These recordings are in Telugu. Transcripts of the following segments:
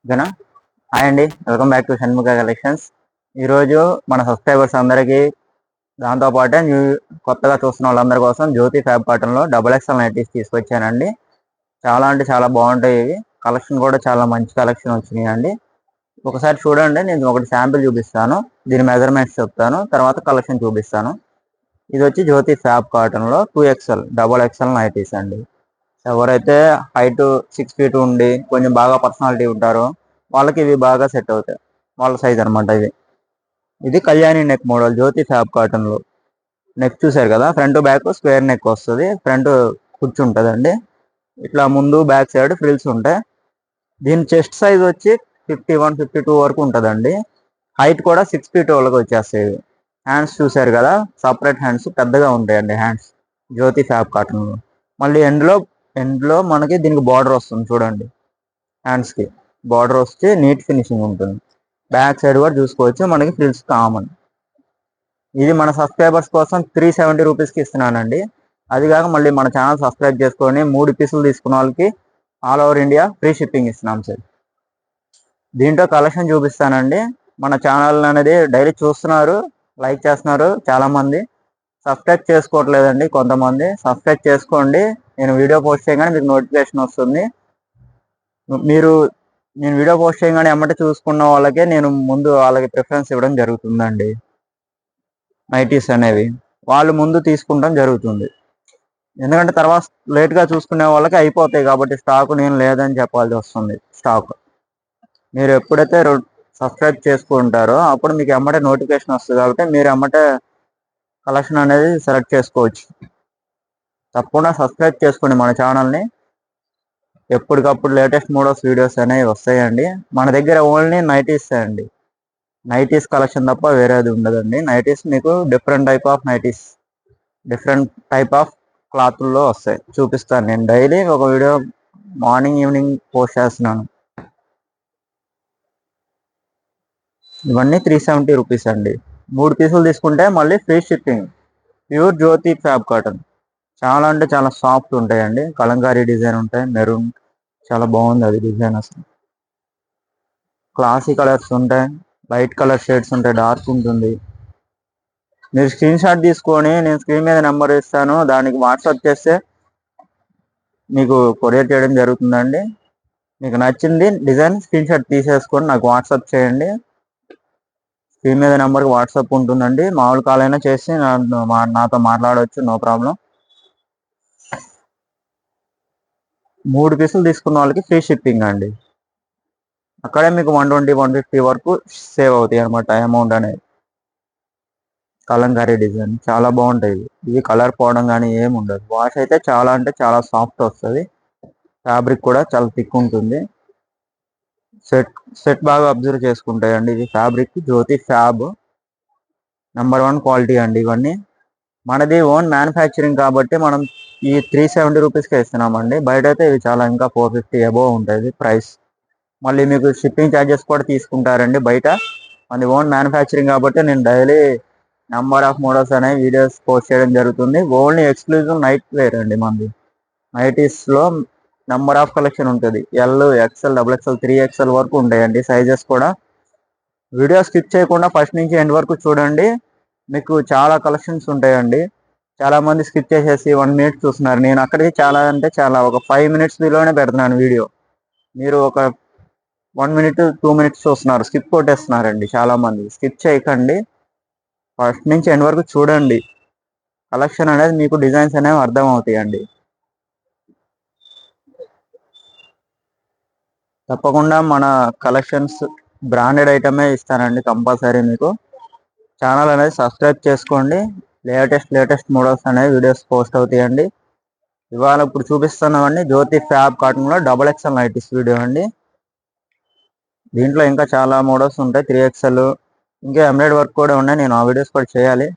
ఓకేనా. హాయ్ అండి, welcome back to Shanmukha collections. ఈరోజు మన సబ్స్క్రైబర్స్ అందరికీ, దాంతోపాటే కొత్తగా చూస్తున్న వాళ్ళందరి కోసం జ్యోతి ఫ్యాబ్ కాటన్లో XXL నైటీస్ తీసుకొచ్చానండి. చాలా అంటే చాలా బాగుంటాయి. ఇవి కలెక్షన్ కూడా చాలా మంచి కలెక్షన్ వచ్చినాయి అండి. ఒకసారి చూడండి, నేను ఒకటి శాంపిల్ చూపిస్తాను, దీని మెజర్మెంట్స్ చెప్తాను, తర్వాత కలెక్షన్ చూపిస్తాను. ఇది వచ్చి జ్యోతి ఫ్యాబ్ కాటన్లో 2XL XXL నైటీస్ అండి. ఎవరైతే హైట్ 6 feet ఉండి కొంచెం బాగా పర్సనాలిటీ ఉంటారో వాళ్ళకి ఇవి బాగా సెట్ అవుతాయి. వాళ్ళ సైజ్ అనమాట ఇది కళ్యాణి నెక్ మోడల్ జ్యోతి ఫ్యాబ్ కాటన్లో. నెక్ చూసారు కదా, ఫ్రంట్ బ్యాక్ స్క్వేర్ నెక్ వస్తుంది. ఫ్రంట్ కూర్చుంటుందండి. ఇట్లా ముందు బ్యాక్ సైడ్ ఫ్రిల్స్ ఉంటాయి. దీని చెస్ట్ సైజ్ వచ్చి 51, 52 వరకు ఉంటుందండి. హైట్ కూడా 6 feet వాళ్ళకి వచ్చేస్తాయి. హ్యాండ్స్ చూసారు కదా, సపరేట్ హ్యాండ్స్ పెద్దగా ఉంటాయండి. హ్యాండ్స్ జ్యోతి ఫ్యాబ్ కాటన్లో. మళ్ళీ ఎండ్లో మనకి దీనికి బార్డర్ వస్తుంది చూడండి. హ్యాండ్స్కి బార్డర్ వస్తే నీట్ ఫినిషింగ్ ఉంటుంది. బ్యాక్ సైడ్ కూడా చూసుకోవచ్చు, మనకి ఫ్రిల్స్ కామన్. ఇది మన సబ్స్క్రైబర్స్ కోసం 370 రూపీస్కి ఇస్తున్నానండి. అది కాక మళ్ళీ మన ఛానల్ సబ్స్క్రైబ్ చేసుకొని 3 పీసులు తీసుకున్న వాళ్ళకి all over India free shipping ఇస్తున్నాం సార్. దీంట్లో కలెక్షన్ చూపిస్తానండి. మన ఛానల్ అనేది డైలీ చూస్తున్నారు, లైక్ చేస్తున్నారు చాలామంది. సబ్స్క్రైబ్ చేసుకోవట్లేదండి కొంతమంది. సబ్స్క్రైబ్ చేసుకోండి. నేను వీడియో పోస్ట్ చేయగానే మీకు నోటిఫికేషన్ వస్తుంది. నేను వీడియో పోస్ట్ చేయగానే ఎమ్మటే చూసుకున్న వాళ్ళకే నేను ముందు వాళ్ళకి ప్రిఫరెన్స్ ఇవ్వడం జరుగుతుందండి. నైటీస్ అనేవి వాళ్ళు ముందు తీసుకుంటాం జరుగుతుంది. ఎందుకంటే తర్వాత లేట్గా చూసుకునే వాళ్ళకి అయిపోతాయి కాబట్టి స్టాక్ నేను లేదని చెప్పాల్సి వస్తుంది. స్టాక్ మీరు ఎప్పుడైతే సబ్స్క్రైబ్ చేసుకుంటారో అప్పుడు మీకు ఎమ్మటే నోటిఫికేషన్ వస్తుంది. కాబట్టి మీరు ఎమ్మటే కలెక్షన్ అనేది సెలెక్ట్ చేసుకోవచ్చు. తప్పకుండా సబ్స్క్రైబ్ చేసుకోండి మన ఛానల్ని. ఎప్పటికప్పుడు లేటెస్ట్ మోడల్స్ వీడియోస్ అనేవి వస్తాయండి. మన దగ్గర ఓన్లీ నైటీస్ అండి. నైటీస్ కలెక్షన్ తప్ప వేరేది ఉండదండి. నైటీస్ మీకు డిఫరెంట్ టైప్ ఆఫ్ క్లాత్ల్లో వస్తాయి. చూపిస్తాను. నేను డైలీ ఒక వీడియో మార్నింగ్ ఈవినింగ్ పోస్ట్ చేస్తున్నాను. ఇవన్నీ 370 రూపీస్ అండి. 3 పీసులు తీసుకుంటే మళ్ళీ ఫ్రీ షిప్పింగ్. ప్యూర్ జ్యోతి ఫ్యాబ్ కాటన్. చాలా అంటే చాలా సాఫ్ట్ ఉంటాయండి. కలంకారీ డిజైన్ ఉంటాయి. మెరూన్ చాలా బాగుంది అది డిజైన్. అసలు క్లాసీ కలర్స్ ఉంటాయి, లైట్ కలర్ షేడ్స్ ఉంటాయి, డార్క్ ఉంటుంది. మీరు స్క్రీన్ షాట్ తీసుకొని నేను స్క్రీన్ మీద నెంబర్ ఇస్తాను, దానికి వాట్సాప్ చేస్తే మీకు కొరియర్ చేయడం జరుగుతుందండి. మీకు నచ్చింది డిజైన్ స్క్రీన్ షాట్ తీసేసుకొని నాకు వాట్సాప్ చేయండి. స్క్రీన్ మీద నెంబర్కి వాట్సాప్ ఉంటుందండి. మామూలు కాల్ అయినా చేసి నాతో మాట్లాడవచ్చు, నో ప్రాబ్లం. 3 పీసులు తీసుకున్న వాళ్ళకి ఫ్రీ షిప్పింగ్ అండి. అక్కడే మీకు 120, 150 వరకు సేవ్ అవుతాయి అనమాట అమౌంట్ అనేది. కలంకారీ డిజైన్ చాలా బాగుంటాయి. ఇవి కలర్ పోవడం కానీ ఏమి ఉండదు. వాష్ అయితే చాలా అంటే చాలా సాఫ్ట్ వస్తుంది. ఫ్యాబ్రిక్ కూడా చాలా థిక్ ఉంటుంది. సెట్ బాగా అబ్జర్వ్ చేసుకుంటాయండి. ఇది ఫ్యాబ్రిక్ జ్యోతి ఫ్యాబ్ నెంబర్ 1 క్వాలిటీ అండి. ఇవన్నీ మనది ఓన్ మ్యానుఫ్యాక్చరింగ్ కాబట్టి మనం ఈ 370 రూపీస్కే ఇస్తున్నామండి. బయట అయితే ఇవి చాలా ఇంకా 450 అబోవ్ ఉంటుంది ప్రైస్. మళ్ళీ మీకు షిప్పింగ్ ఛార్జెస్ కూడా తీసుకుంటారండి బయట. మనది ఓన్ మ్యానుఫ్యాక్చరింగ్ కాబట్టి నేను డైలీ నెంబర్ ఆఫ్ మోడల్స్ అనేవి వీడియోస్ పోస్ట్ చేయడం జరుగుతుంది. ఓన్లీ ఎక్స్క్లూజివ్ నైట్ వేర్ అండి. మనది నైటీస్లో నెంబర్ ఆఫ్ కలెక్షన్ ఉంటుంది. L, XL, XXL, 3XL వరకు ఉంటాయండి సైజెస్ కూడా. వీడియో స్కిప్ చేయకుండా ఫస్ట్ నుంచి ఎండ్ వరకు చూడండి. మీకు చాలా కలెక్షన్స్ ఉంటాయండి. చాలామంది స్కిప్ చేసేసి 1 minute చూస్తున్నారు. నేను అక్కడికి చాలా అంటే చాలా ఒక 5 minutes లోనే పెడుతున్నాను వీడియో. మీరు ఒక 1 minute, 2 minutes చూస్తున్నారు, స్కిప్ కొట్టేస్తున్నారండి చాలామంది. స్కిప్ చేయకండి, ఫస్ట్ నుంచి ఎండ్ వరకు చూడండి. కలెక్షన్ అనేది మీకు డిజైన్స్ అనేవి అర్థం అవుతాయండి. తప్పకుండా మన కలెక్షన్స్ బ్రాండెడ్ ఐటమే ఇస్తానండి కంపల్సరీ. మీకు ఛానల్ అనేది సబ్స్క్రైబ్ చేసుకోండి. లేటెస్ట్ మోడల్స్ అనేవి వీడియోస్ పోస్ట్ అవుతాయండి. ఇవాళ ఇప్పుడు చూపిస్తున్నామండి జ్యోతి ఫ్యాబ్ కాటన్లో XXL నైటీస్ వీడియో అండి. దీంట్లో ఇంకా చాలా మోడల్స్ ఉంటాయి. 3XL ఇంకా ఎంబ్రాయిడరీ వర్క్ కూడా ఉన్నాయి. నేను ఆ వీడియోస్ కూడా చేయాలి.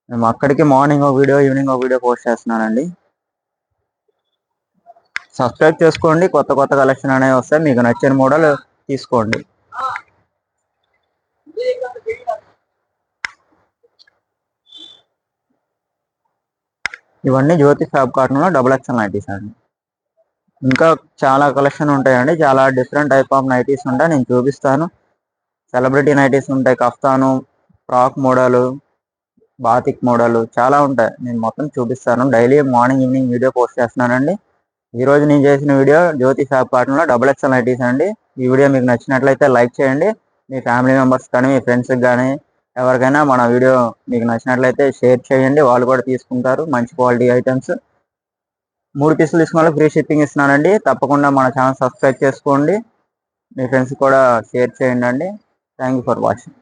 మేము అక్కడికి మార్నింగ్ ఒక వీడియో, ఈవినింగ్ ఒక వీడియో పోస్ట్ చేస్తున్నానండి. సబ్స్క్రైబ్ చేసుకోండి. కొత్త కలెక్షన్ అనేవి వస్తాయి. మీకు నచ్చిన మోడల్ తీసుకోండి. ఇవన్నీ జ్యోతి ఫ్యాబ్ కాటన్లో XXL నైటీస్ అండి. ఇంకా చాలా కలెక్షన్ ఉంటాయండి. చాలా డిఫరెంట్ టైప్ ఆఫ్ నైటీస్ ఉంటాయి, నేను చూపిస్తాను. సెలబ్రిటీ నైటీస్ ఉంటాయి, కఫ్తాను, ఫ్రాక్ మోడలు, బాతిక్ మోడలు చాలా ఉంటాయి. నేను మొత్తం చూపిస్తాను. Daily morning evening video post చేస్తున్నానండి. ఈ రోజు నేను చేసిన వీడియో జ్యోతి ఫ్యాబ్ కాటన్లో XXL నైటీస్ అండి. ఈ వీడియో మీకు నచ్చినట్లయితే లైక్ చేయండి. మీ ఫ్యామిలీ మెంబర్స్ కానీ మీ ఫ్రెండ్స్కి కానీ ఎవరికైనా మన వీడియో మీకు నచ్చినట్లయితే షేర్ చేయండి, వాళ్ళు కూడా తీసుకుంటారు. మంచి క్వాలిటీ ఐటమ్స్. 3 పీసులు తీసుకున్న వాళ్ళకి ఫ్రీ షిప్పింగ్ ఇస్తున్నానండి. తప్పకుండా మన ఛానల్ సబ్స్క్రైబ్ చేసుకోండి, మీ ఫ్రెండ్స్ కూడా షేర్ చేయండి అండి. Thank you for watching.